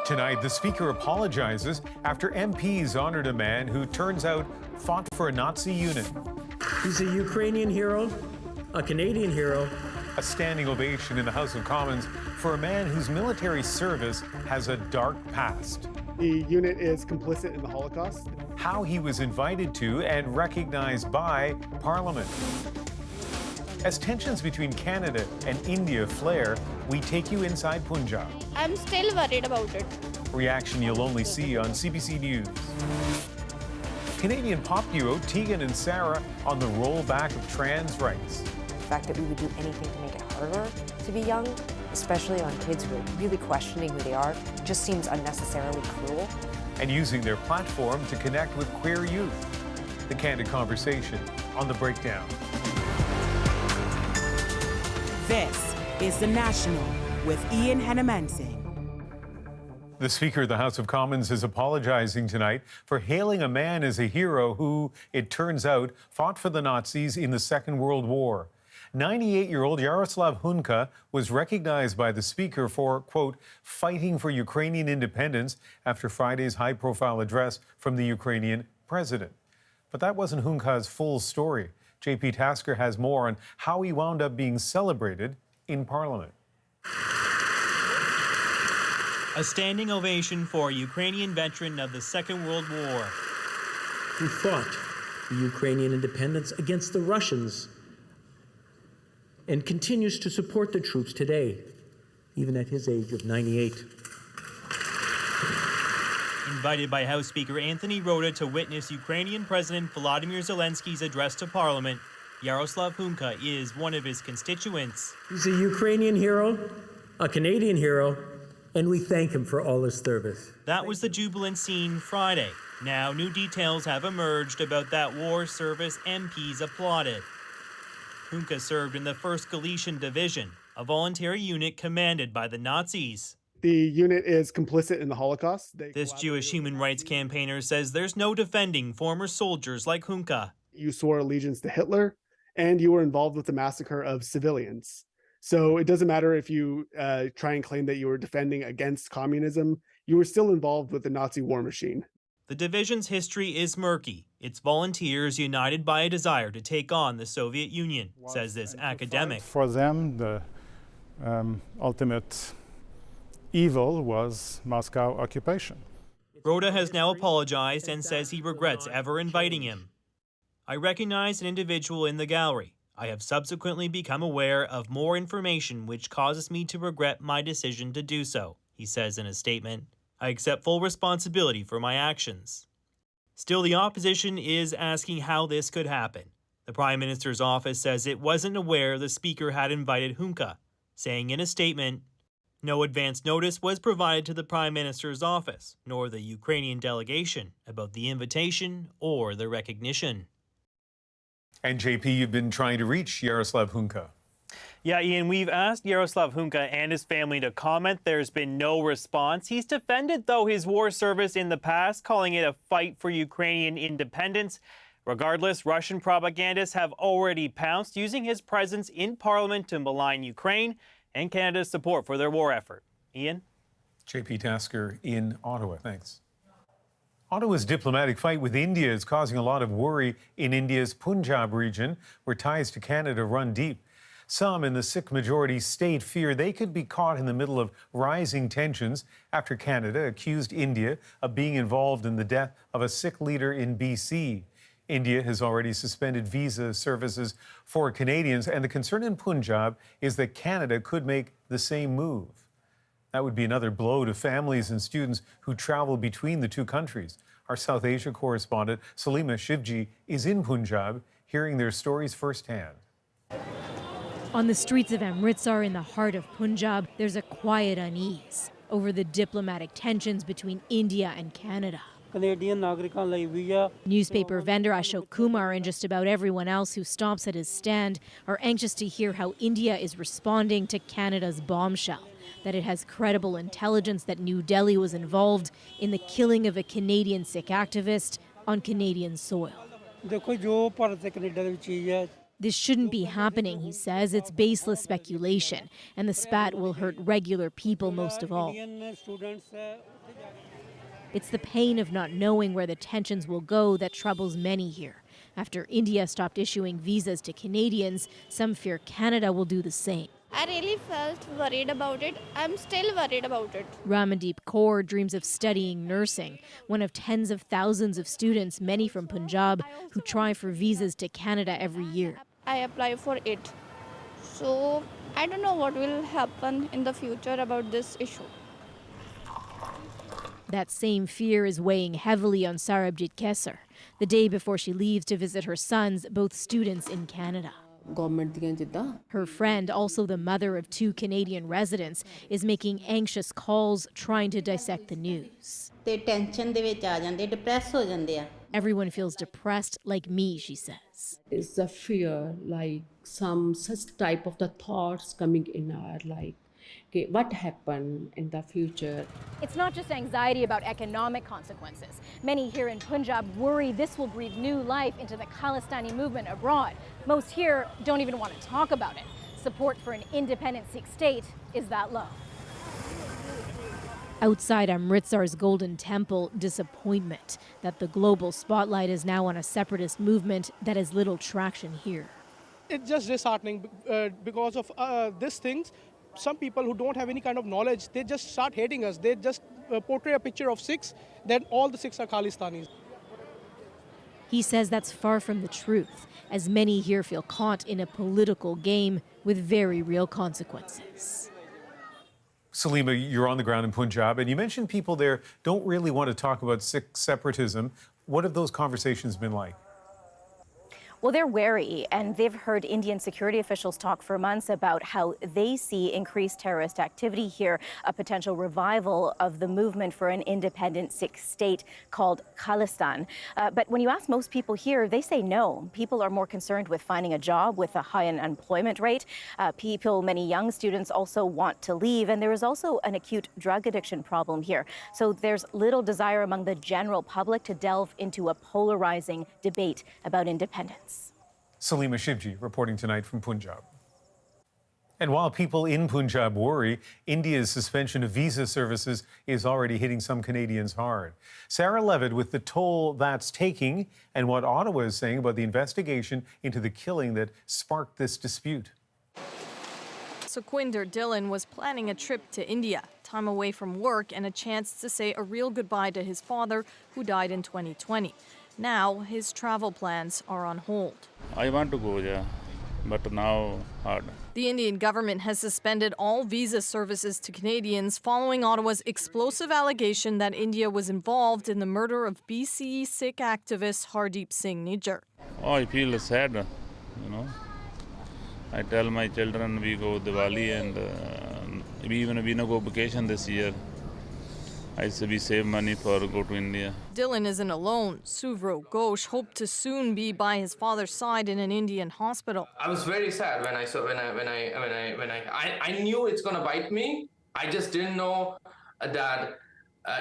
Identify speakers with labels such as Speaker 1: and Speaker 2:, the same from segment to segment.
Speaker 1: Tonight, the Speaker apologizes after MPs honored a man who turns out fought for a Nazi unit.
Speaker 2: He's a Ukrainian hero, a Canadian hero.
Speaker 1: A standing ovation in the House of Commons for a man whose military service has a dark past.
Speaker 3: The unit is complicit in the Holocaust.
Speaker 1: How he was invited to and recognized by Parliament. As tensions between Canada and India flare, we take you inside Punjab.
Speaker 4: I'm still worried about it.
Speaker 1: Reaction you'll only see on CBC News. Canadian pop duo Tegan and Sara on the rollback of trans rights.
Speaker 5: The fact that we would do anything to make it harder to be young, especially on kids who are really questioning who they are, just seems unnecessarily cruel.
Speaker 1: And using their platform to connect with queer youth. The Candid Conversation on The Breakdown.
Speaker 6: This is The National with Ian Henemansing.
Speaker 1: The Speaker of the House of Commons is apologizing tonight for hailing a man as a hero who, it turns out, fought for the Nazis in the Second World War. 98-year-old Yaroslav Hunka was recognized by the Speaker for, quote, fighting for Ukrainian independence after Friday's high-profile address from the Ukrainian president. But that wasn't Hunka's full story. JP Tasker has more on how he wound up being celebrated in Parliament.
Speaker 7: A standing ovation for a Ukrainian veteran of the Second World War.
Speaker 2: Who fought for Ukrainian independence against the Russians and continues to support the troops today, even at his age of 98.
Speaker 7: Invited by House Speaker Anthony Rota to witness Ukrainian President Volodymyr Zelensky's address to Parliament, Yaroslav Hunka is one of his constituents.
Speaker 2: He's a Ukrainian hero, a Canadian hero, and we thank him for all his service.
Speaker 7: That was the jubilant scene Friday. Now new details have emerged about that war service MPs applauded. Hunka served in the 1st Galician Division, a voluntary unit commanded by the Nazis.
Speaker 3: The unit is complicit in the Holocaust.
Speaker 7: This Jewish human rights campaigner says there's no defending former soldiers like Hunka.
Speaker 3: You swore allegiance to Hitler, and you were involved with the massacre of civilians. So it doesn't matter if you try and claim that you were defending against communism, you were still involved with the Nazi war machine.
Speaker 7: The division's history is murky. Its volunteers united by a desire to take on the Soviet Union, says this academic.
Speaker 8: For them, the ultimate evil was Moscow occupation.
Speaker 7: Rota has now apologized and says he regrets ever inviting him. I recognize an individual in the gallery. I have subsequently become aware of more information which causes me to regret my decision to do so, he says in a statement. I accept full responsibility for my actions. Still, the opposition is asking how this could happen. The Prime Minister's office says it wasn't aware the Speaker had invited Hunka, saying in a statement, no advance notice was provided to the Prime Minister's office, nor the Ukrainian delegation, about the invitation or the recognition.
Speaker 1: And JP, you've been trying to reach Yaroslav Hunka.
Speaker 7: Yeah, Ian, we've asked Yaroslav Hunka and his family to comment. There's been no response. He's defended, though, his war service in the past, calling it a fight for Ukrainian independence. Regardless, Russian propagandists have already pounced, using his presence in Parliament to malign Ukraine and Canada's support for their war effort. Ian?
Speaker 1: JP Tasker in Ottawa. Thanks. Ottawa's diplomatic fight with India is causing a lot of worry in India's Punjab region, where ties to Canada run deep. Some in the Sikh-majority state fear they could be caught in the middle of rising tensions after Canada accused India of being involved in the death of a Sikh leader in BC. India has already suspended visa services for Canadians, and the concern in Punjab is that Canada could make the same move. That would be another blow to families and students who travel between the two countries. Our South Asia correspondent, Salima Shivji, is in Punjab, hearing their stories firsthand.
Speaker 9: On the streets of Amritsar in the heart of Punjab, there's a quiet unease over the diplomatic tensions between India and Canada. Newspaper vendor Ashok Kumar and just about everyone else who stops at his stand are anxious to hear how India is responding to Canada's bombshell, that it has credible intelligence that New Delhi was involved in the killing of a Canadian Sikh activist on Canadian soil. This shouldn't be happening, he says. It's baseless speculation, and the spat will hurt regular people most of all. It's the pain of not knowing where the tensions will go that troubles many here. After India stopped issuing visas to Canadians, some fear Canada will do the same.
Speaker 4: I really felt worried about it. I'm still worried about it.
Speaker 9: Ramandeep Kaur dreams of studying nursing, one of tens of thousands of students, many from Punjab, who try for visas to Canada every year.
Speaker 4: I apply for it. So I don't know what will happen in the future about this issue.
Speaker 9: That same fear is weighing heavily on Sarabjit Kesar, the day before she leaves to visit her sons, both students in Canada. Her friend, also the mother of 2 Canadian residents, is making anxious calls trying to dissect the news. Everyone feels depressed like me, she says.
Speaker 10: It's the fear, like some such type of the thoughts coming in our like, okay, what happened in the future?
Speaker 11: It's not just anxiety about economic consequences. Many here in Punjab worry this will breathe new life into the Khalistani movement abroad. Most here don't even want to talk about it. Support for an independent Sikh state is that low.
Speaker 9: Outside Amritsar's Golden Temple, disappointment that the global spotlight is now on a separatist movement that has little traction here.
Speaker 12: It's just disheartening because of these things. Some people who don't have any kind of knowledge, they just start hating us. They just portray a picture of Sikhs, then all the Sikhs are Khalistanis.
Speaker 9: He says that's far from the truth, as many here feel caught in a political game with very real consequences.
Speaker 1: Salima, you're on the ground in Punjab, and you mentioned people there don't really want to talk about Sikh separatism. What have those conversations been like?
Speaker 11: Well, they're wary, and they've heard Indian security officials talk for months about how they see increased terrorist activity here, a potential revival of the movement for an independent Sikh state called Khalistan. But when you ask most people here, they say no. People are more concerned with finding a job with a high unemployment rate. Many young students also want to leave, and there is also an acute drug addiction problem here. So there's little desire among the general public to delve into a polarizing debate about independence.
Speaker 1: Salima Shivji reporting tonight from Punjab. And while people in Punjab worry, India's suspension of visa services is already hitting some Canadians hard. Sara Levitt with the toll that's taking and what Ottawa is saying about the investigation into the killing that sparked this dispute.
Speaker 13: Sukhwinder Dhillon was planning a trip to India, time away from work and a chance to say a real goodbye to his father, who died in 2020. Now, his travel plans are on hold.
Speaker 14: I want to go, yeah, but now hard.
Speaker 13: The Indian government has suspended all visa services to Canadians following Ottawa's explosive allegation that India was involved in the murder of BC Sikh activist Hardeep Singh Nijjar.
Speaker 14: Oh, I feel sad, you know. I tell my children we go Diwali and we no go vacation this year. I say we save money for go to India.
Speaker 13: Dhillon isn't alone. Suvro Ghosh hoped to soon be by his father's side in an Indian hospital.
Speaker 15: I was very sad when I knew it's gonna bite me. I just didn't know that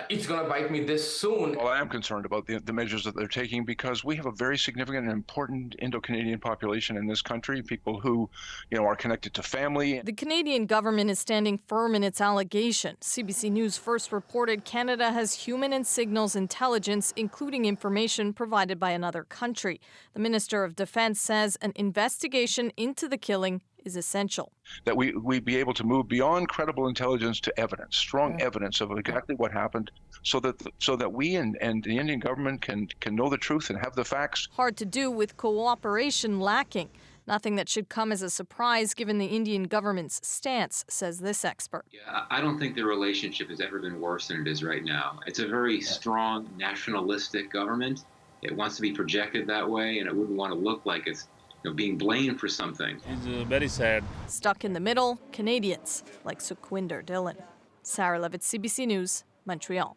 Speaker 15: it's going to bite me this soon.
Speaker 16: Well, I am concerned about the measures that they're taking because we have a very significant and important Indo-Canadian population in this country, people who, are connected to family.
Speaker 13: The Canadian government is standing firm in its allegation. CBC News first reported Canada has human and signals intelligence, including information provided by another country. The Minister of Defense says an investigation into the killing is essential.
Speaker 16: That we be able to move beyond credible intelligence to evidence, strong evidence of exactly what happened, so that we and the Indian government can know the truth and have the facts.
Speaker 13: Hard to do with cooperation lacking. Nothing that should come as a surprise given the Indian government's stance, says this expert.
Speaker 17: I don't think the relationship has ever been worse than it is right now. It's a very strong nationalistic government. It wants to be projected that way, and it wouldn't want to look like it's being blamed for something.
Speaker 14: It's very sad.
Speaker 13: Stuck in the middle, Canadians like Sukhwinder Dhillon. Sara Levitt, CBC News, Montreal.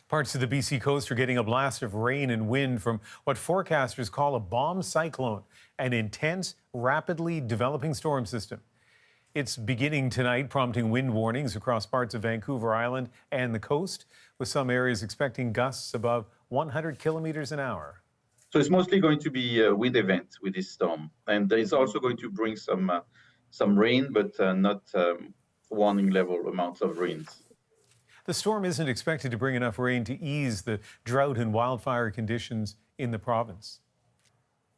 Speaker 1: Parts of the BC coast are getting a blast of rain and wind from what forecasters call a bomb cyclone, an intense, rapidly developing storm system. It's beginning tonight, prompting wind warnings across parts of Vancouver Island and the coast, with some areas expecting gusts above 100 kilometers an hour.
Speaker 18: So it's mostly going to be a wind event with this storm. And it's also going to bring some rain, but not warning level amounts of rains.
Speaker 1: The storm isn't expected to bring enough rain to ease the drought and wildfire conditions in the province.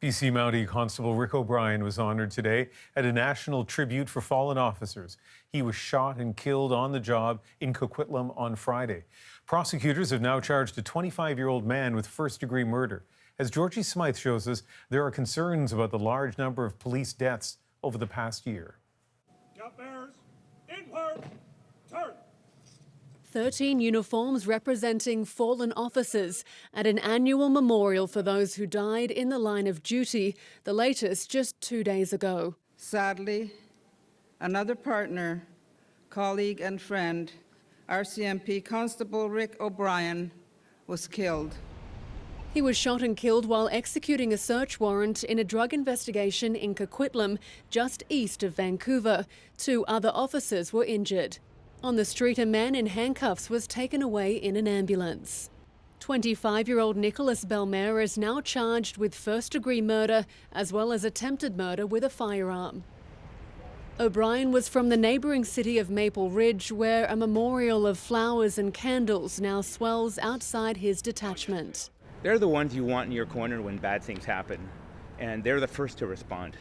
Speaker 1: BC Mountie Constable Rick O'Brien was honored today at a national tribute for fallen officers. He was shot and killed on the job in Coquitlam on Friday. Prosecutors have now charged a 25-year-old man with first-degree murder. As Georgie Smythe shows us, there are concerns about the large number of police deaths over the past year.
Speaker 19: Jump bearers, inward, turn.
Speaker 20: 13 uniforms representing fallen officers at an annual memorial for those who died in the line of duty, the latest just 2 days ago.
Speaker 21: Sadly, another partner, colleague and friend, RCMP Constable Rick O'Brien, was killed.
Speaker 20: He was shot and killed while executing a search warrant in a drug investigation in Coquitlam, just east of Vancouver. 2 other officers were injured. On the street, a man in handcuffs was taken away in an ambulance. 25-year-old Nicholas Belmer is now charged with first-degree murder as well as attempted murder with a firearm. O'Brien was from the neighbouring city of Maple Ridge, where a memorial of flowers and candles now swells outside his detachment.
Speaker 22: They're the ones you want in your corner when bad things happen, and they're the first to respond.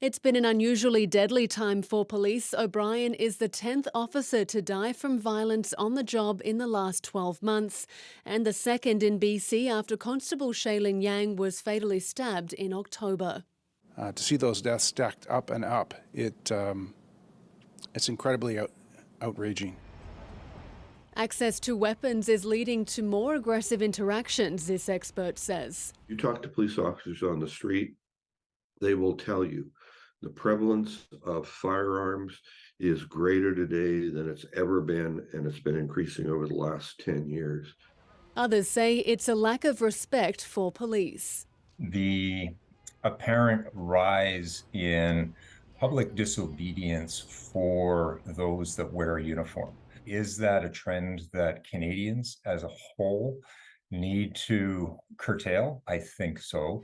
Speaker 20: It's been an unusually deadly time for police. O'Brien is the 10th officer to die from violence on the job in the last 12 months, and the second in BC after Constable Shaylin Yang was fatally stabbed in October.
Speaker 23: To see those deaths stacked up and up, it's incredibly outraging.
Speaker 20: Access to weapons is leading to more aggressive interactions, this expert says.
Speaker 24: You talk to police officers on the street, they will tell you the prevalence of firearms is greater today than it's ever been, and it's been increasing over the last 10 years.
Speaker 20: Others say it's a lack of respect for police.
Speaker 25: The apparent rise in public disobedience for those that wear a uniform. Is that a trend that Canadians as a whole need to curtail? I think so.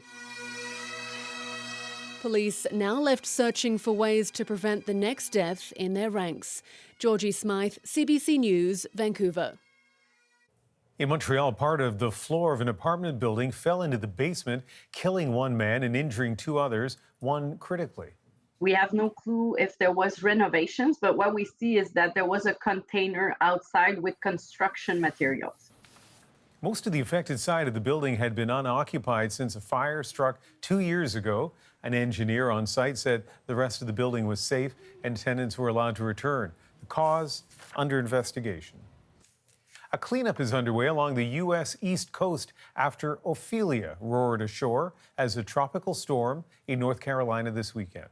Speaker 20: Police now left searching for ways to prevent the next death in their ranks. Georgie Smythe, CBC News, Vancouver.
Speaker 1: In Montreal, part of the floor of an apartment building fell into the basement, killing 1 man and injuring 2 others, 1 critically.
Speaker 26: We have no clue if there was renovations, but what we see is that there was a container outside with construction materials.
Speaker 1: Most of the affected side of the building had been unoccupied since a fire struck 2 years ago. An engineer on site said the rest of the building was safe and tenants were allowed to return. The cause under investigation. A cleanup is underway along the U.S. East Coast after Ophelia roared ashore as a tropical storm in North Carolina this weekend.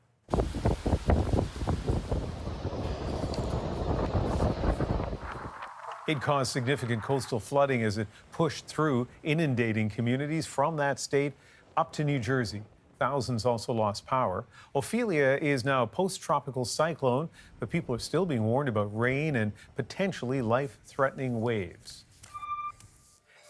Speaker 1: It caused significant coastal flooding as it pushed through, inundating communities from that state up to New Jersey. Thousands also lost power. Ophelia is now a post-tropical cyclone, but people are still being warned about rain and potentially life-threatening waves.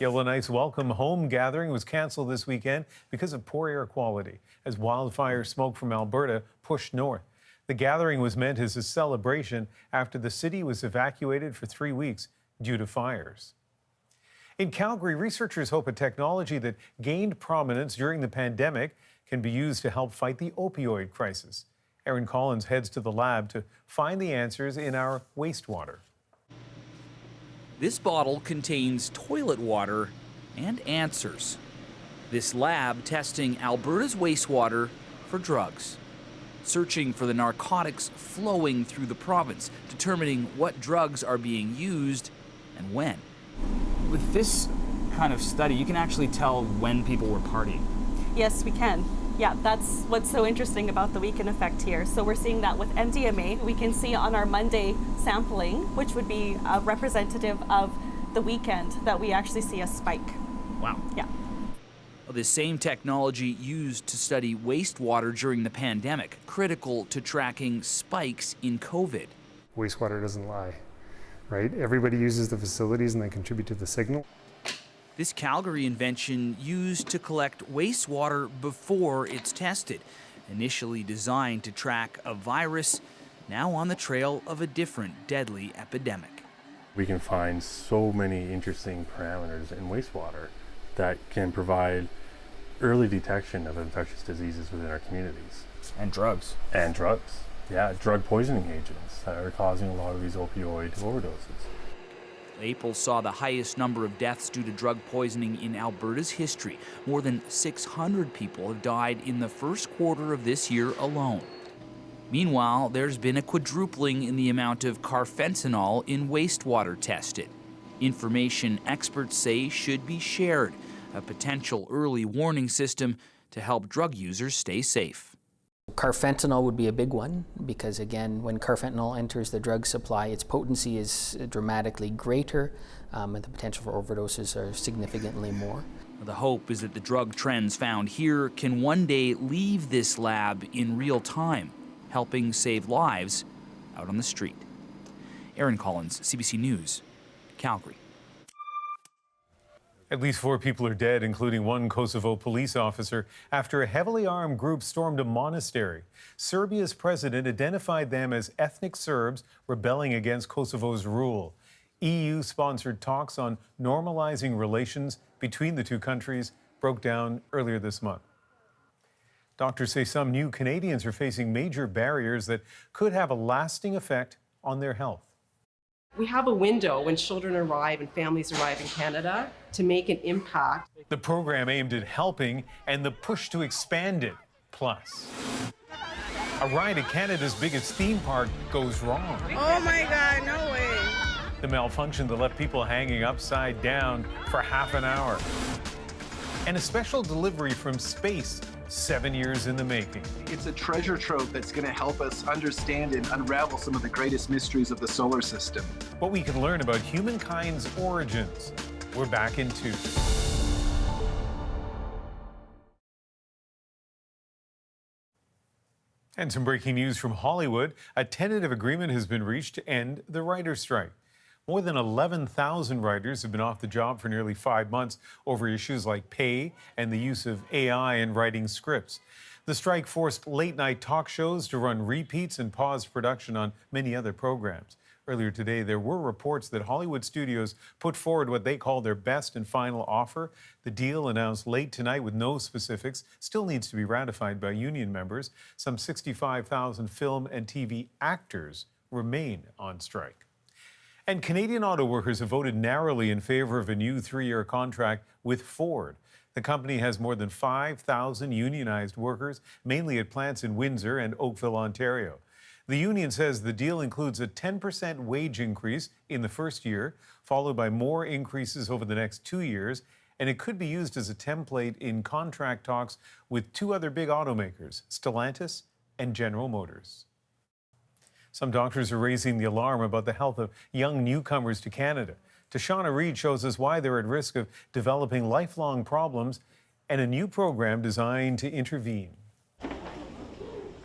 Speaker 1: Yellowknife's Welcome Home gathering was canceled this weekend because of poor air quality as wildfire smoke from Alberta pushed north. The gathering was meant as a celebration after the city was evacuated for 3 weeks due to fires. In Calgary, researchers hope a technology that gained prominence during the pandemic can be used to help fight the opioid crisis. Aaron Collins heads to the lab to find the answers in our wastewater.
Speaker 27: This bottle contains toilet water and answers. This lab testing Alberta's wastewater for drugs, searching for the narcotics flowing through the province, determining what drugs are being used and when.
Speaker 28: With this kind of study, you can actually tell when people were partying.
Speaker 29: Yes, we can. Yeah, that's what's so interesting about the weekend effect here. So we're seeing that with MDMA. We can see on our Monday sampling, which would be representative of the weekend, that we actually see a spike.
Speaker 27: Wow.
Speaker 29: Yeah.
Speaker 27: The same technology used to study wastewater during the pandemic, critical to tracking spikes in COVID.
Speaker 8: Wastewater doesn't lie, right? Everybody uses the facilities and they contribute to the signal.
Speaker 27: This Calgary invention used to collect wastewater before it's tested. Initially designed to track a virus, now on the trail of a different deadly epidemic.
Speaker 2: We can find so many interesting parameters in wastewater that can provide early detection of infectious diseases within our communities.
Speaker 28: And drugs.
Speaker 2: And drugs. Yeah, drug poisoning agents that are causing a lot of these opioid overdoses.
Speaker 27: April saw the highest number of deaths due to drug poisoning in Alberta's history. More than 600 people have died in the first quarter of this year alone. Meanwhile, there's been a quadrupling in the amount of carfentanil in wastewater tested. Information experts say should be shared, a potential early warning system to help drug users stay safe.
Speaker 3: Carfentanil would be a big one because, again, when carfentanil enters the drug supply, its potency is dramatically greater and the potential for overdoses are significantly more.
Speaker 27: The hope is that the drug trends found here can one day leave this lab in real time, helping save lives out on the street. Aaron Collins, CBC News, Calgary.
Speaker 1: At least 4 people are dead, including one Kosovo police officer, after a heavily armed group stormed a monastery. Serbia's president identified them as ethnic Serbs rebelling against Kosovo's rule. EU-sponsored talks on normalizing relations between the two countries broke down earlier this month. Doctors say some new Canadians are facing major barriers that could have a lasting effect on their health.
Speaker 4: We have a window when children arrive and families arrive in Canada to make an impact.
Speaker 1: The program aimed at helping and the push to expand it. Plus, a ride at Canada's biggest theme park goes wrong.
Speaker 5: Oh my God, no way.
Speaker 1: The malfunction that left people hanging upside down for half an hour. And a special delivery from space 7 years in the making.
Speaker 6: It's a treasure trove that's going to help us understand and unravel some of the greatest mysteries of the solar system.
Speaker 1: What we can learn about humankind's origins. We're back in 2. And some breaking news from Hollywood. A tentative agreement has been reached to end the writer's strike. More than 11,000 writers have been off the job for nearly 5 months over issues like pay and the use of AI in writing scripts. The strike forced late-night talk shows to run repeats and paused production on many other programs. Earlier today, there were reports that Hollywood studios put forward what they call their best and final offer. The deal, announced late tonight with no specifics, still needs to be ratified by union members. Some 65,000 film and TV actors remain on strike. And Canadian Autoworkers have voted narrowly in favor of a new 3-year contract with Ford. The company has more than 5,000 unionized workers, mainly at plants in Windsor and Oakville, Ontario. The union says the deal includes a 10% wage increase in the first year, followed by more increases over the next 2 years, and it could be used as a template in contract talks with 2 other big automakers, Stellantis and General Motors. Some doctors are raising the alarm about the health of young newcomers to Canada. Tashana Reid shows us why they're at risk of developing lifelong problems and a new program designed to intervene.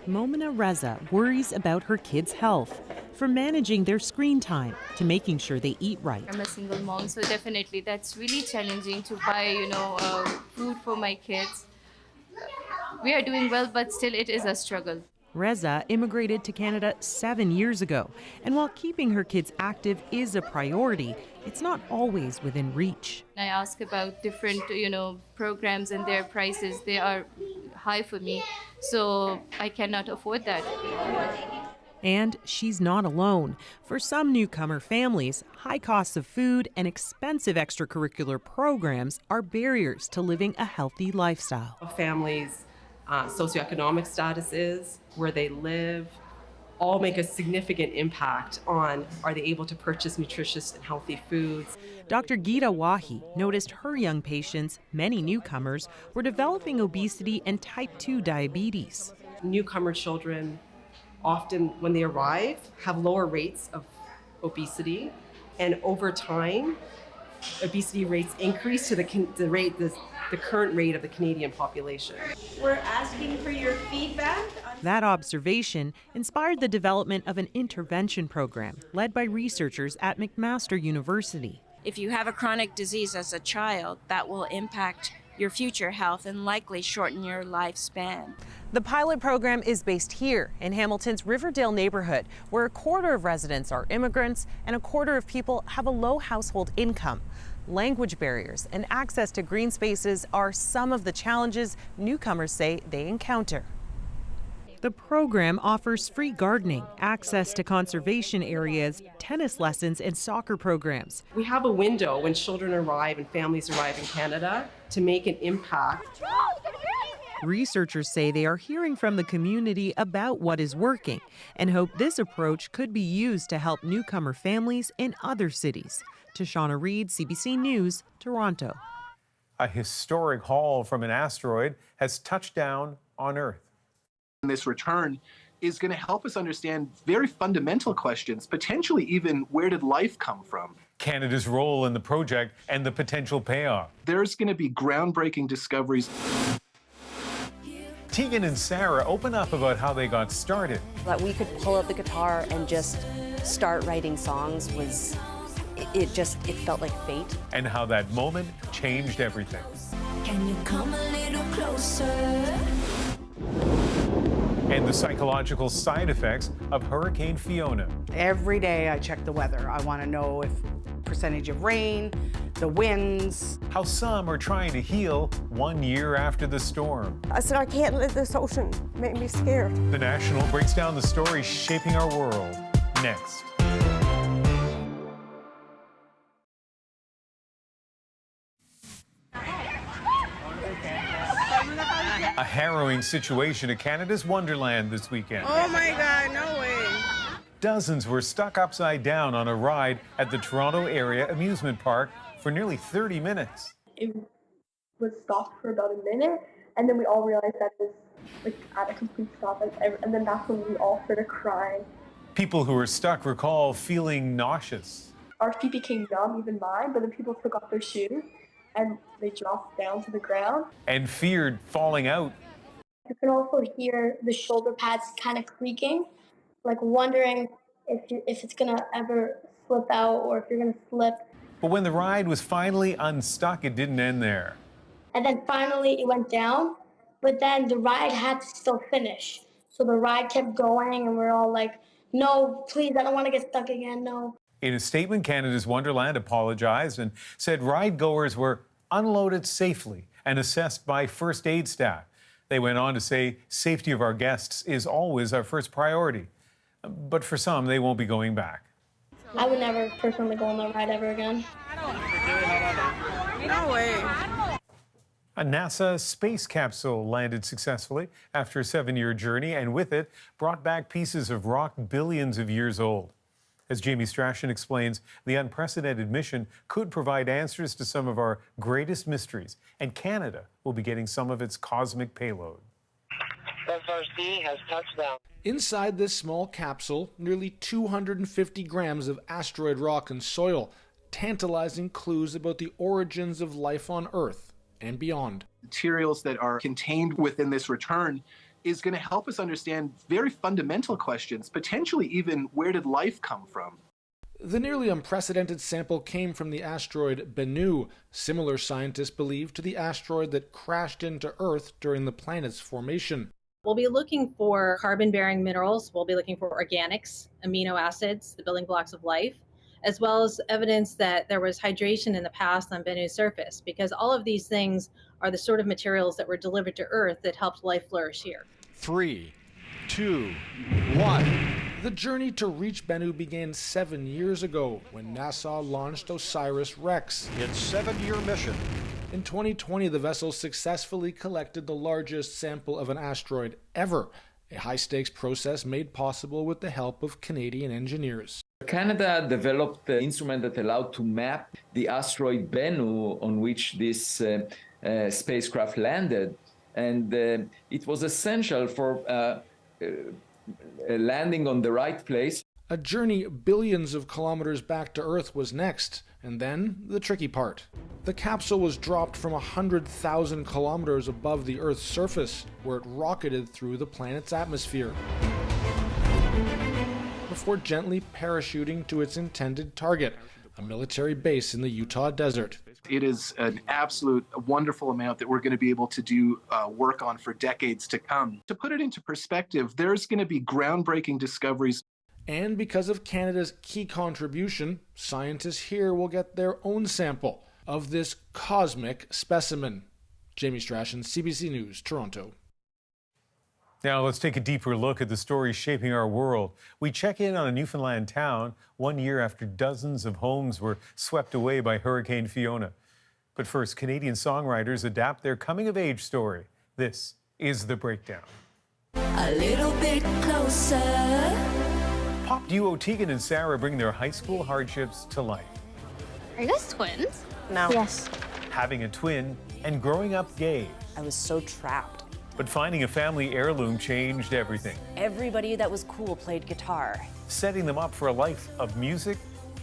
Speaker 7: Momina Reza worries about her kids' health, from managing their screen time to making sure they eat right.
Speaker 9: I'm a single mom, so definitely that's really challenging to buy, food for my kids. We are doing well, but still it is a struggle.
Speaker 7: Reza immigrated to Canada 7 years ago, and while keeping her kids active is a priority, it's not always within reach.
Speaker 9: I ask about different, programs and their prices. They are high for me, so I cannot afford that.
Speaker 7: And she's not alone. For some newcomer families, high costs of food and expensive extracurricular programs are barriers to living a healthy lifestyle.
Speaker 4: Families' socioeconomic statuses, where they live, all make a significant impact on are they able to purchase nutritious and healthy foods.
Speaker 7: Dr. Geeta Wahi noticed her young patients, many newcomers, were developing obesity and type 2 diabetes.
Speaker 4: Newcomer children often, when they arrive, have lower rates of obesity, and over time, obesity rates increase to the current rate of the Canadian population.
Speaker 10: We're asking for your feedback.
Speaker 7: That observation inspired the development of an intervention program led by researchers at McMaster University.
Speaker 11: If you have a chronic disease as a child, that will impact your future health and likely shorten your lifespan.
Speaker 7: The pilot program is based here in Hamilton's Riverdale neighborhood, where a quarter of residents are immigrants and a quarter of people have a low household income. Language barriers and access to green spaces are some of the challenges newcomers say they encounter. The program offers free gardening, access to conservation areas, tennis lessons, and soccer programs.
Speaker 4: We have a window when children arrive and families arrive in Canada to make an impact.
Speaker 7: Researchers say they are hearing from the community about what is working and hope this approach could be used to help newcomer families in other cities. Tashana Reid, CBC News, Toronto.
Speaker 1: A historic haul from an asteroid has touched down on Earth.
Speaker 6: This return is going to help us understand very fundamental questions, potentially even where did life come from?
Speaker 1: Canada's role in the project and the potential payoff.
Speaker 6: There's going to be groundbreaking discoveries.
Speaker 1: Tegan and Sara open up about how they got started.
Speaker 12: That we could pull out the guitar and just start writing songs was, it felt like fate.
Speaker 1: And how that moment changed everything.
Speaker 13: Can you come a little closer?
Speaker 1: And the psychological side effects of Hurricane Fiona.
Speaker 14: Every day I check the weather. I want to know if percentage of rain, the winds.
Speaker 1: How some are trying to heal 1 year after the storm.
Speaker 15: I said, I can't let this ocean make me scared.
Speaker 1: The National breaks down the stories shaping our world. Next. A harrowing situation at Canada's Wonderland this weekend.
Speaker 5: Oh my God, no way.
Speaker 1: Dozens were stuck upside down on a ride at the Toronto area amusement park for nearly 30 minutes.
Speaker 16: It was stopped for about a minute, and then we all realized that it was at a complete stop, and then that's when we all started crying.
Speaker 1: People who were stuck recall feeling nauseous.
Speaker 16: Our feet became numb, even mine, but then people took off their shoes and they dropped down to the ground.
Speaker 1: And feared falling out.
Speaker 16: You can also hear the shoulder pads kind of creaking, like wondering if it's gonna ever slip out or if you're gonna slip.
Speaker 1: But when the ride was finally unstuck, it didn't end there.
Speaker 16: And then finally it went down, but then the ride had to still finish. So the ride kept going and we're all like, no, please, I don't want to get stuck again, no.
Speaker 1: In a statement, Canada's Wonderland apologized and said ride-goers were unloaded safely and assessed by first aid staff. They went on to say safety of our guests is always our first priority. But for some, they won't be going back.
Speaker 16: I would never personally go on that ride ever again.
Speaker 5: No way.
Speaker 1: A NASA space capsule landed successfully after a 7-year journey, and with it, brought back pieces of rock billions of years old. As Jamie Strachan explains, the unprecedented mission could provide answers to some of our greatest mysteries, and Canada will be getting some of its cosmic payload.
Speaker 17: SRC has touchdown.
Speaker 18: Inside this small capsule, nearly 250 grams of asteroid rock and soil, tantalizing clues about the origins of life on Earth and beyond.
Speaker 6: Materials that are contained within this return is going to help us understand very fundamental questions, potentially even where did life come from?
Speaker 18: The nearly unprecedented sample came from the asteroid Bennu, similar scientists believe to the asteroid that crashed into Earth during the planet's formation.
Speaker 19: We'll be looking for carbon-bearing minerals, we'll be looking for organics, amino acids, the building blocks of life, as well as evidence that there was hydration in the past on Bennu's surface, because all of these things are the sort of materials that were delivered to Earth that helped life flourish here.
Speaker 18: 3, 2, 1. The journey to reach Bennu began 7 years ago when NASA launched OSIRIS-REx.
Speaker 30: Its 7-year mission.
Speaker 18: In 2020, the vessel successfully collected the largest sample of an asteroid ever, a high-stakes process made possible with the help of Canadian engineers.
Speaker 31: Canada developed an instrument that allowed to map the asteroid Bennu on which this spacecraft landed, and it was essential for landing on the right place.
Speaker 18: A journey billions of kilometers back to Earth was next, and then the tricky part. The capsule was dropped from 100,000 kilometers above the Earth's surface, where it rocketed through the planet's atmosphere, before gently parachuting to its intended target, a military base in the Utah desert.
Speaker 6: It is an absolute wonderful amount that we're going to be able to do work on for decades to come. To put it into perspective, there's going to be groundbreaking discoveries.
Speaker 18: And because of Canada's key contribution, scientists here will get their own sample of this cosmic specimen. Jamie Strachan, CBC News, Toronto.
Speaker 1: Now let's take a deeper look at the stories shaping our world. We check in on a Newfoundland town 1 year after dozens of homes were swept away by Hurricane Fiona. But first, Canadian songwriters adapt their coming-of-age story. This is The Breakdown.
Speaker 13: A little bit closer.
Speaker 1: Pop duo Tegan and Sara bring their high school hardships to life.
Speaker 8: Are you guys twins?
Speaker 15: No.
Speaker 8: Yes.
Speaker 1: Having a twin and growing up gay.
Speaker 12: I was so trapped.
Speaker 1: But finding a family heirloom changed everything.
Speaker 12: Everybody that was cool played guitar.
Speaker 1: Setting them up for a life of music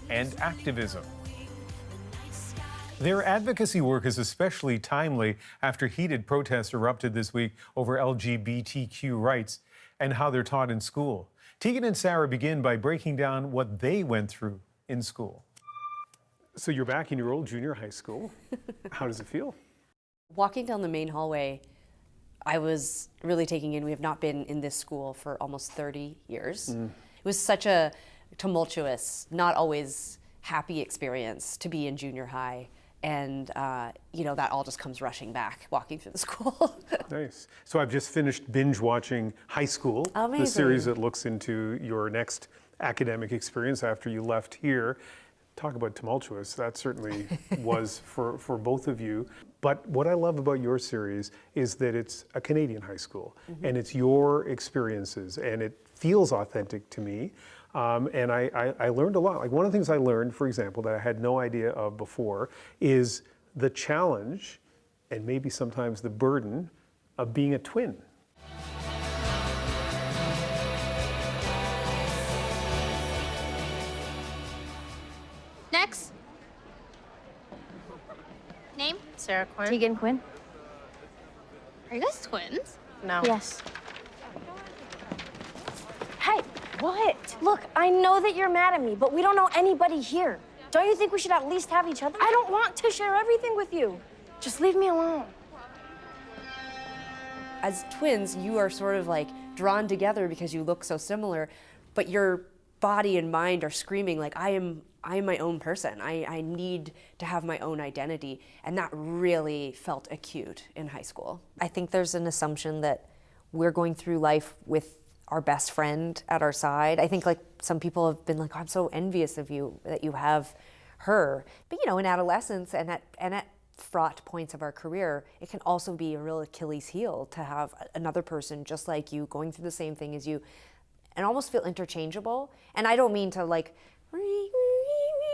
Speaker 1: and activism. Their advocacy work is especially timely after heated protests erupted this week over LGBTQ rights and how they're taught in school. Tegan and Sara begin by breaking down what they went through in school. So you're back in your old junior high school. How does it feel?
Speaker 12: Walking down the main hallway, I was really taking in, we have not been in this school for almost 30 years. It was such a tumultuous, not always happy experience to be in junior high. And, you know, that all just comes rushing back walking through the school.
Speaker 1: Nice. So I've just finished binge watching High School,
Speaker 12: Amazing.
Speaker 1: the series that looks into your next academic experience after you left here. Talk about tumultuous. That certainly was for both of you. But what I love about your series is that it's a Canadian high school and it's your experiences and it feels authentic to me. And I learned a lot. Like one of the things I learned, for example, that I had no idea of before is the challenge and maybe sometimes the burden of being a twin.
Speaker 8: Next. Name?
Speaker 15: Sarah Quinn.
Speaker 8: Tegan Quinn. Are you guys twins?
Speaker 15: No.
Speaker 8: Yes.
Speaker 16: Hey, what? Look, I know that you're mad at me, but we don't know anybody here. Don't you think we should at least have each other? I don't want to share everything with you. Just leave me alone.
Speaker 12: As twins, you are sort of like drawn together because you look so similar, but your body and mind are screaming like, I am my own person. I need to have my own identity. And that really felt acute in high school. I think there's an assumption that we're going through life with our best friend at our side. I think like some people have been like, oh, I'm so envious of you that you have her. But you know, in adolescence and at fraught points of our career, it can also be a real Achilles heel to have another person just like you going through the same thing as you and almost feel interchangeable. And I don't mean to like,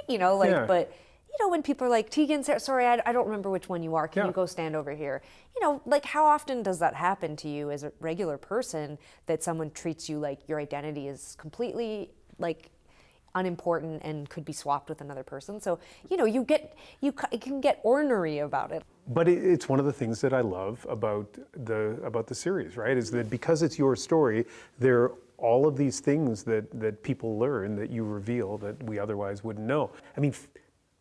Speaker 12: you know, like, yeah. But you know, when people are like, Tegan, sorry, I don't remember which one you are. Can you go stand over here? You know, like how often does that happen to you as a regular person that someone treats you like your identity is completely like unimportant and could be swapped with another person? So, you know, you can get ornery about it.
Speaker 1: But it's one of the things that I love about the series, right? Is that because it's your story, there are all of these things that people learn that you reveal that we otherwise wouldn't know. I mean,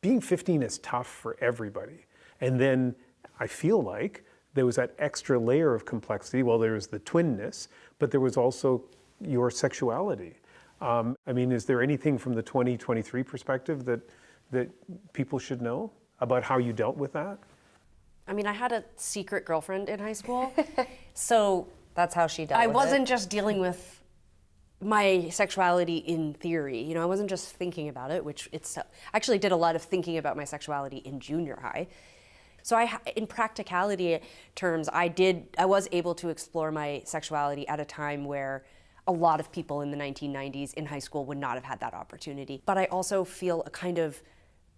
Speaker 1: being 15 is tough for everybody. And then I feel like there was that extra layer of complexity. Well, there was the twinness, but there was also your sexuality. I mean, is there anything from the 2023 perspective that people should know about how you dealt with that?
Speaker 12: I mean, I had a secret girlfriend in high school, so that's how she dealt with it. I wasn't just dealing with my sexuality in theory. You know, I wasn't just thinking about it, which I actually did a lot of thinking about my sexuality in junior high. So in practicality terms, I was able to explore my sexuality at a time where a lot of people in the 1990s in high school would not have had that opportunity. But I also feel a kind of,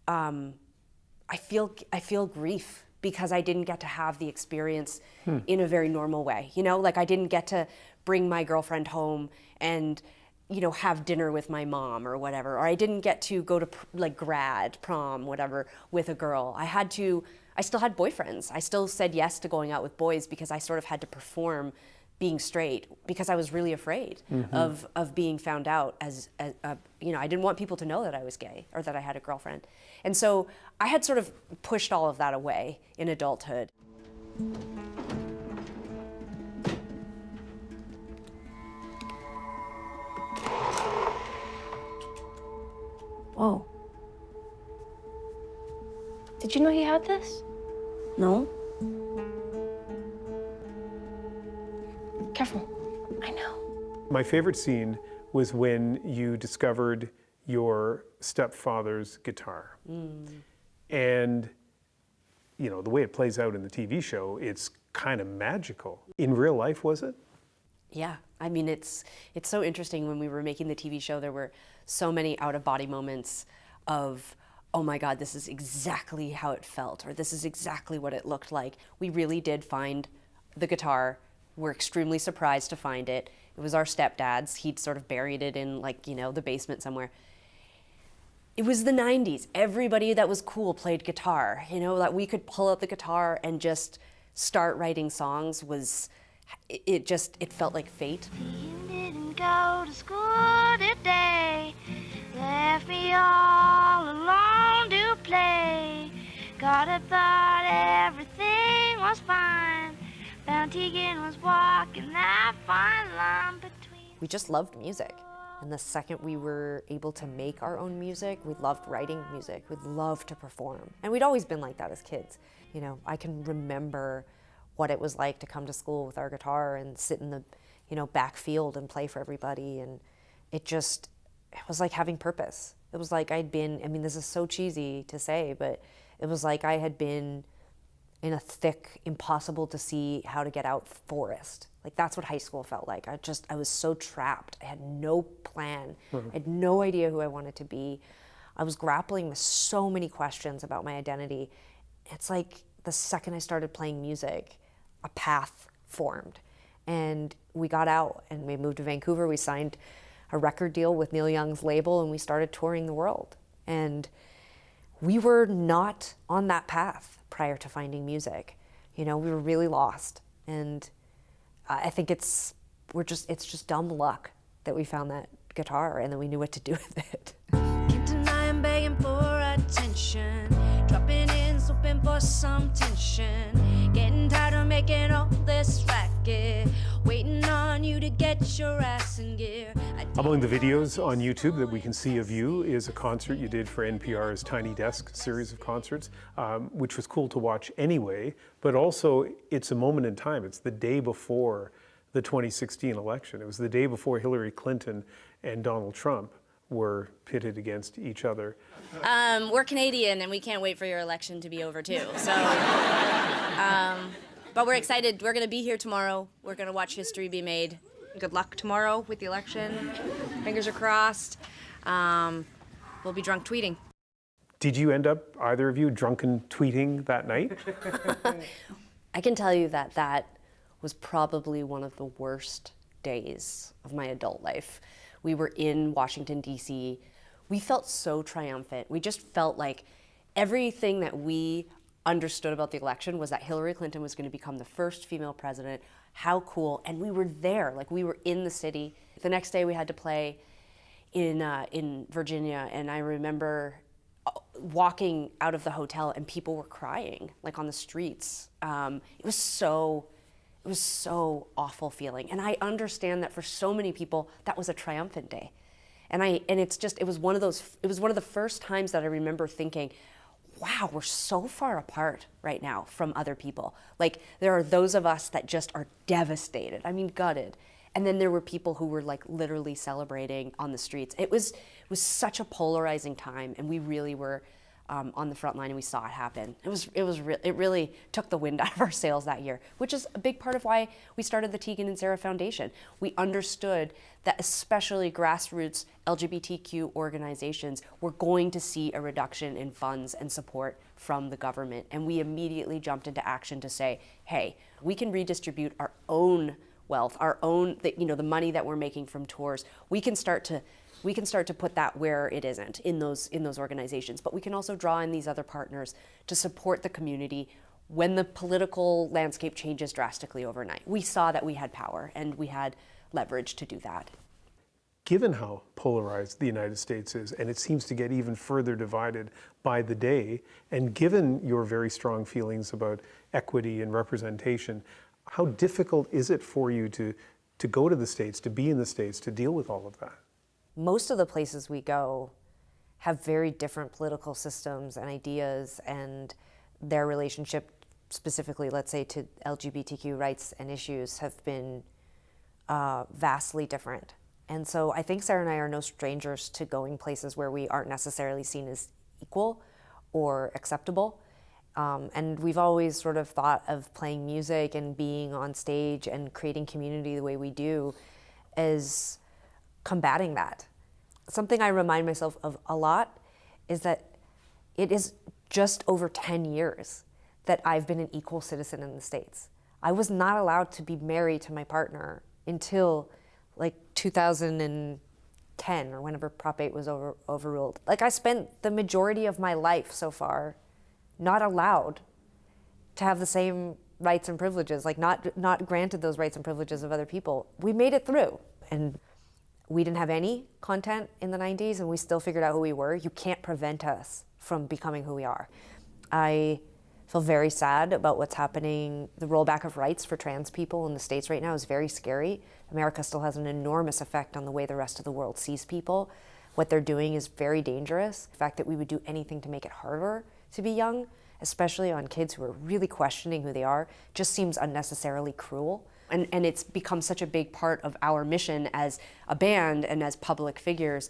Speaker 12: I feel grief because I didn't get to have the experience in a very normal way. You know, like I didn't get to bring my girlfriend home and, you know, have dinner with my mom or whatever. Or I didn't get to go to like grad, prom, whatever, with a girl. I still had boyfriends. I still said yes to going out with boys because I sort of had to perform being straight because I was really afraid of being found out as you know, I didn't want people to know that I was gay or that I had a girlfriend. And so I had sort of pushed all of that away in adulthood.
Speaker 8: Whoa. Did you know he had this?
Speaker 12: No?
Speaker 8: Careful. I know.
Speaker 1: My favorite scene was when you discovered your stepfather's guitar. And, you know, the way it plays out in the TV show, it's kind of magical. In real life, was it?
Speaker 12: Yeah, I mean, it's so interesting. When we were making the TV show, there were so many out-of-body moments of, oh my God, this is exactly how it felt, or this is exactly what it looked like. We really did find the guitar. We're extremely surprised to find it. It was our stepdad's. He'd sort of buried it in, like, you know, the basement somewhere. It was the 90s. Everybody that was cool played guitar. You know, that we could pull out the guitar and just start writing songs was, it felt like fate.
Speaker 2: You didn't go to school today, left me all alone to play. God, I thought everything was fine. Found Tegan was walking that fine line between.
Speaker 12: We just loved music. And the second we were able to make our own music, we loved writing music. We'd love to perform. And we'd always been like that as kids. You know, I can remember what it was like to come to school with our guitar and sit in the, you know, back field and play for everybody. And it was like having purpose. It was like I'd been, I mean, this is so cheesy to say, but it was like I had been in a thick, impossible to see how to get out forest. Like, that's what high school felt like. I was so trapped. I had no plan. I had no idea who I wanted to be. I was grappling with so many questions about my identity. It's like the second I started playing music, a path formed. And we got out and we moved to Vancouver. We signed a record deal with Neil Young's label and we started touring the world. And we were not on that path prior to finding music. You know, we were really lost. And I think it's just dumb luck that we found that guitar and then we knew what to do with it.
Speaker 2: Can't deny I'm begging for attention, dropping in, hoping for some tension, getting tired of making all this racket, waiting on you to get your ass in gear.
Speaker 1: Among the videos on YouTube that we can see of you is a concert you did for NPR's Tiny Desk series of concerts, which was cool to watch anyway, but also it's a moment in time. It's the day before the 2016 election. It was the day before Hillary Clinton and Donald Trump were pitted against each other.
Speaker 12: We're Canadian and we can't wait for your election to be over too. So, but we're excited. We're gonna be here tomorrow. We're gonna watch history be made. Good luck tomorrow with the election. Fingers are crossed. We'll be drunk tweeting.
Speaker 1: Did you end up, either of you, drunken tweeting that night?
Speaker 12: I can tell you that that was probably one of the worst days of my adult life. We were in Washington, D.C. We felt so triumphant. We just felt like everything that we understood about the election was that Hillary Clinton was going to become the first female president. How cool. And we were there, like we were in the city. The next day we had to play in Virginia, and I remember walking out of the hotel and people were crying, like on the streets. It was so awful feeling. And I understand that for so many people, that was a triumphant day. And it was one of the first times that I remember thinking, wow, we're so far apart right now from other people. Like, there are those of us that just are devastated, I mean, gutted. And then there were people who were like literally celebrating on the streets. It was such a polarizing time, and we really were on the front line, and we saw it happen. It really took the wind out of our sails that year, which is a big part of why we started the Tegan and Sara Foundation. We understood that especially grassroots LGBTQ organizations were going to see a reduction in funds and support from the government, and we immediately jumped into action to say, hey, we can redistribute our own wealth, our own, the money that we're making from tours. We can start to put that where it isn't in those organizations, but we can also draw in these other partners to support the community when the political landscape changes drastically overnight. We saw that we had power and we had leverage to do that.
Speaker 3: Given how polarized the United States is, and it seems to get even further divided by the day, and given your very strong feelings about equity and representation, how difficult is it for you to go to the States, to be in the States, to deal with all of that?
Speaker 12: Most of the places we go have very different political systems and ideas, and their relationship specifically, let's say, to LGBTQ rights and issues have been vastly different. And so I think Sara and I are no strangers to going places where we aren't necessarily seen as equal or acceptable. And we've always sort of thought of playing music and being on stage and creating community the way we do as combating that. Something I remind myself of a lot is that it is just over 10 years that I've been an equal citizen in the States. I was not allowed to be married to my partner until like 2010 or whenever Prop 8 was overruled. Like, I spent the majority of my life so far not allowed to have the same rights and privileges, like not granted those rights and privileges of other people. We made it through, and we didn't have any content in the 90s, and we still figured out who we were. You can't prevent us from becoming who we are. I feel very sad about what's happening. The rollback of rights for trans people in the States right now is very scary. America still has an enormous effect on the way the rest of the world sees people. What they're doing is very dangerous. The fact that we would do anything to make it harder to be young, especially on kids who are really questioning who they are, just seems unnecessarily cruel. And it's become such a big part of our mission as a band and as public figures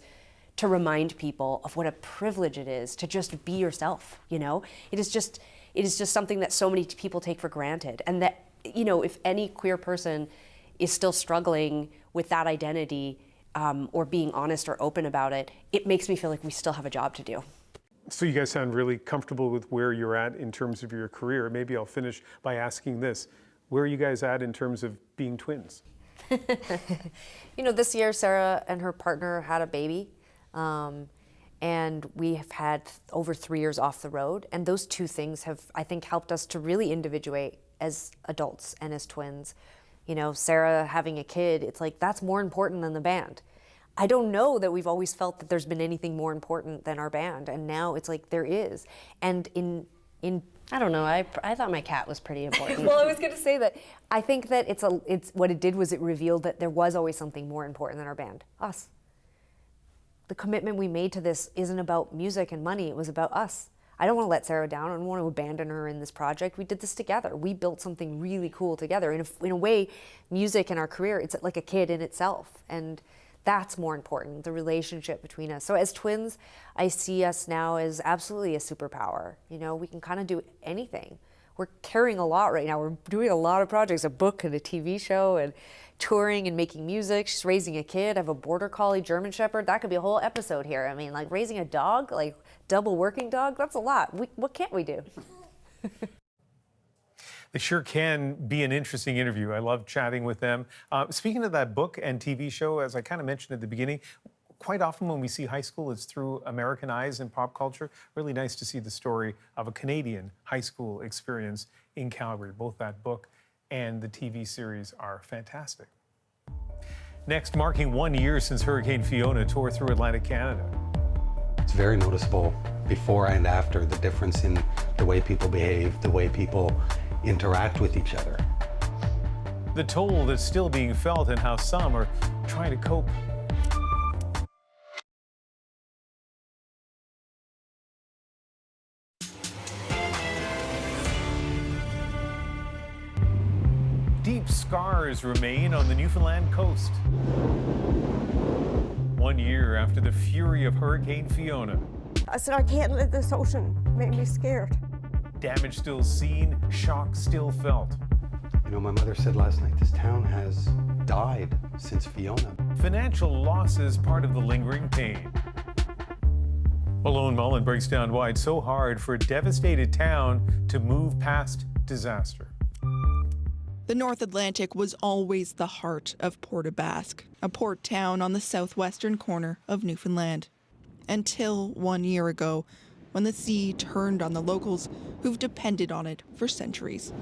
Speaker 12: to remind people of what a privilege it is to just be yourself, you know? It is just something that so many people take for granted. And that, you know, if any queer person is still struggling with that identity or being honest or open about it, it makes me feel like we still have a job to do.
Speaker 3: So you guys sound really comfortable with where you're at in terms of your career. Maybe I'll finish by asking this. Where are you guys at in terms of being twins?
Speaker 12: You know, this year Sara and her partner had a baby. And we have had over 3 years off the road. And those two things have, I think, helped us to really individuate as adults and as twins. You know, Sara having a kid, it's like, that's more important than the band. I don't know that we've always felt that there's been anything more important than our band. And now it's like there is. And in
Speaker 20: I don't know, I thought my cat was pretty important.
Speaker 12: Well, I was going to say that I think that it's what it did was it revealed that there was always something more important than our band, us. The commitment we made to this isn't about music and money, it was about us. I don't want to let Sara down, I don't want to abandon her in this project. We did this together. We built something really cool together. In a way, music and our career, it's like a kid in itself. And that's more important, the relationship between us. So as twins, I see us now as absolutely a superpower. You know, we can kind of do anything. We're carrying a lot right now. We're doing a lot of projects, a book and a TV show and touring and making music. She's raising a kid. I have a border collie German shepherd. That could be a whole episode here. I mean, like raising a dog, like double working dog, that's a lot. What can't we do?
Speaker 1: They sure can be an interesting interview. I love chatting with them. Speaking of that book and TV show, as I kind of mentioned at the beginning, quite often when we see high school, it's through American eyes and pop culture. Really nice to see the story of a Canadian high school experience in Calgary. Both that book and the TV series are fantastic. Next, marking 1 year since Hurricane Fiona tore through Atlantic Canada.
Speaker 21: It's very noticeable before and after, the difference in the way people behave, the way people interact with each other.
Speaker 1: The toll that's still being felt and how some are trying to cope. Deep scars remain on the Newfoundland coast. 1 year after the fury of Hurricane Fiona.
Speaker 15: I said, I can't let this ocean make me scared.
Speaker 1: Damage still seen, shock still felt.
Speaker 21: You know, my mother said last night, this town has died since Fiona.
Speaker 1: Financial losses part of the lingering pain. Malone Mullen breaks down why it's so hard for a devastated town to move past disaster.
Speaker 22: The North Atlantic was always the heart of Port aux Basques, a port town on the southwestern corner of Newfoundland. Until 1 year ago, when the sea turned on the locals who've depended on it for centuries.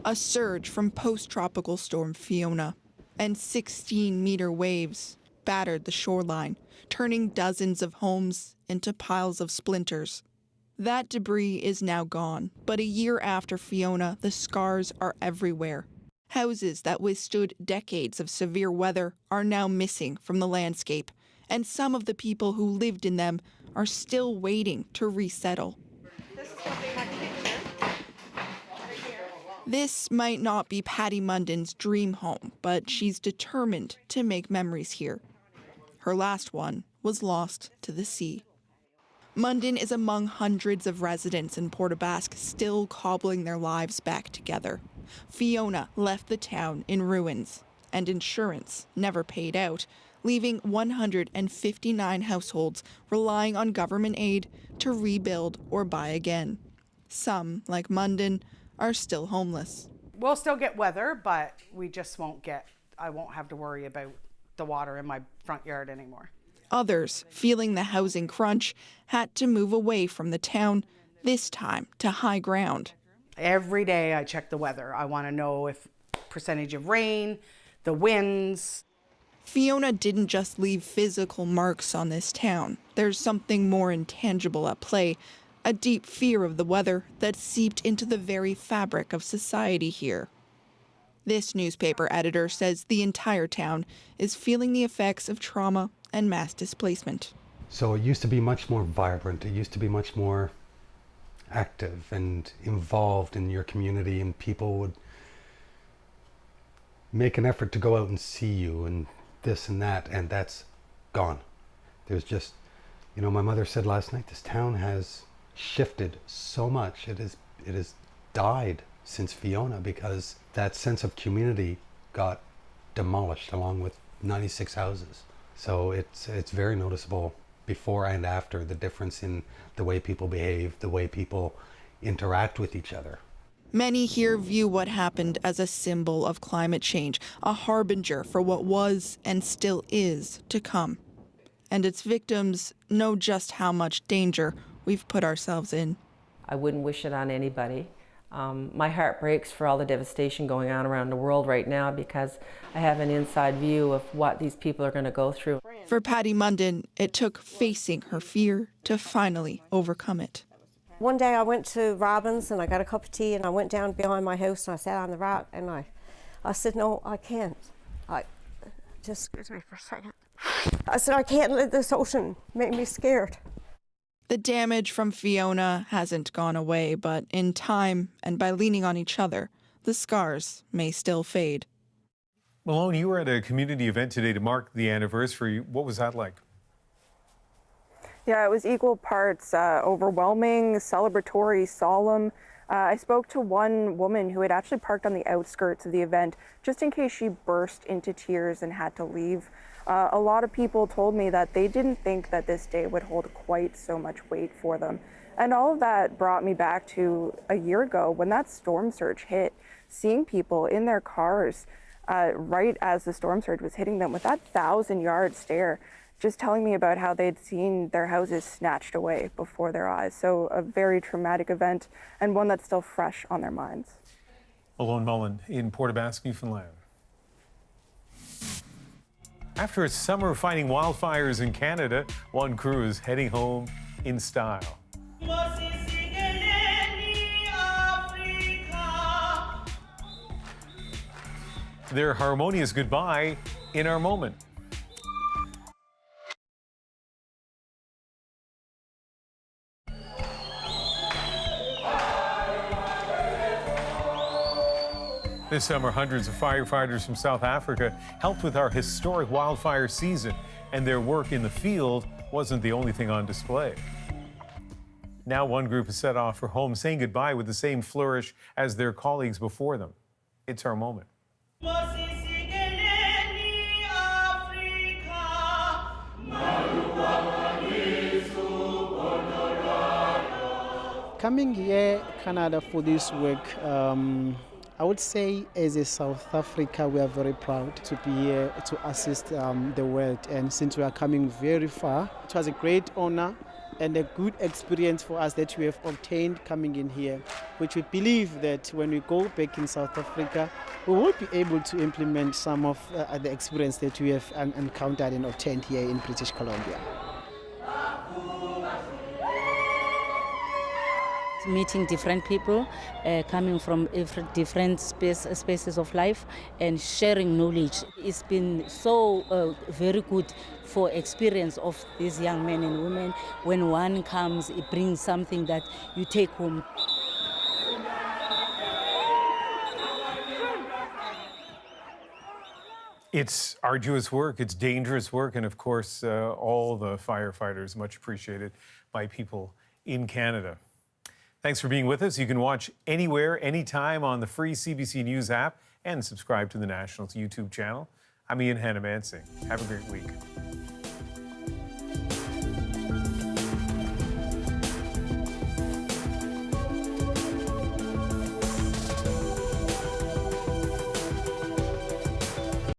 Speaker 22: A surge from post-tropical storm Fiona and 16-meter waves battered the shoreline, turning dozens of homes into piles of splinters. That debris is now gone, but a year after Fiona, the scars are everywhere. Houses that withstood decades of severe weather are now missing from the landscape, and some of the people who lived in them are still waiting to resettle. This might not be Patty Munden's dream home, but she's determined to make memories here. Her last one was lost to the sea. Munden is among hundreds of residents in Port aux Basques still cobbling their lives back together. Fiona left the town in ruins, and insurance never paid out, leaving 159 households relying on government aid to rebuild or buy again. Some, like Munden, are still homeless.
Speaker 14: We'll still get weather, but we just I won't have to worry about the water in my front yard anymore.
Speaker 22: Others, feeling the housing crunch, had to move away from the town, this time to high ground.
Speaker 14: Every day I check the weather. I want to know if percentage of rain, the winds.
Speaker 22: Fiona didn't just leave physical marks on this town. There's something more intangible at play, a deep fear of the weather that seeped into the very fabric of society here. This newspaper editor says the entire town is feeling the effects of trauma and mass displacement.
Speaker 21: So it used to be much more vibrant. It used to be much more active and involved in your community, and people would make an effort to go out and see you and this and that, and that's gone. There's just, my mother said last night, this town has shifted so much. It has died since Fiona, because that sense of community got demolished along with 96 houses. So it's very noticeable before and after, the difference in the way people behave, the way people interact with each other.
Speaker 22: Many here view what happened as a symbol of climate change, a harbinger for what was and still is to come. And its victims know just how much danger we've put ourselves in.
Speaker 9: I wouldn't wish it on anybody. My heart breaks for all the devastation going on around the world right now, because I have an inside view of what these people are going to go through.
Speaker 22: For Patty Munden, it took facing her fear to finally overcome it.
Speaker 15: One day I went to Robin's and I got a cup of tea, and I went down behind my house and I sat on the rock, and I said, no, I can't. Just excuse me for a second. I said, I can't let this ocean make me scared.
Speaker 22: The damage from Fiona hasn't gone away, but in time and by leaning on each other, the scars may still fade.
Speaker 1: Malone, you were at a community event today to mark the anniversary. What was that like?
Speaker 10: Yeah, it was equal parts overwhelming, celebratory, solemn. I spoke to one woman who had actually parked on the outskirts of the event just in case she burst into tears and had to leave. A lot of people told me that they didn't think that this day would hold quite so much weight for them. And all of that brought me back to a year ago when that storm surge hit, seeing people in their cars right as the storm surge was hitting them with that 1,000-yard stare, just telling me about how they'd seen their houses snatched away before their eyes. So a very traumatic event, and one that's still fresh on their minds.
Speaker 1: Malone Mullen in Port aux Basques, Newfoundland. After a summer fighting wildfires in Canada, one crew is heading home in style. Their harmonious goodbye in our moment. This summer, hundreds of firefighters from South Africa helped with our historic wildfire season, and their work in the field wasn't the only thing on display. Now one group is set off for home, saying goodbye with the same flourish as their colleagues before them. It's our moment.
Speaker 11: Coming here, Canada, for this work, I would say as a South Africa, we are very proud to be here to assist the world. And since we are coming very far, it was a great honor and a good experience for us that we have obtained coming in here, which we believe that when we go back in South Africa, we will be able to implement some of the experience that we have encountered and obtained here in British Columbia.
Speaker 4: Meeting different people, coming from different spaces of life and sharing knowledge. It's been so very good for experience of these young men and women. When one comes, it brings something that you take home.
Speaker 1: It's arduous work, it's dangerous work, and of course, all the firefighters, much appreciated by people in Canada. Thanks for being with us. You can watch anywhere, anytime on the free CBC News app and subscribe to the National's YouTube channel. I'm Ian Hannamansing. Have a great week.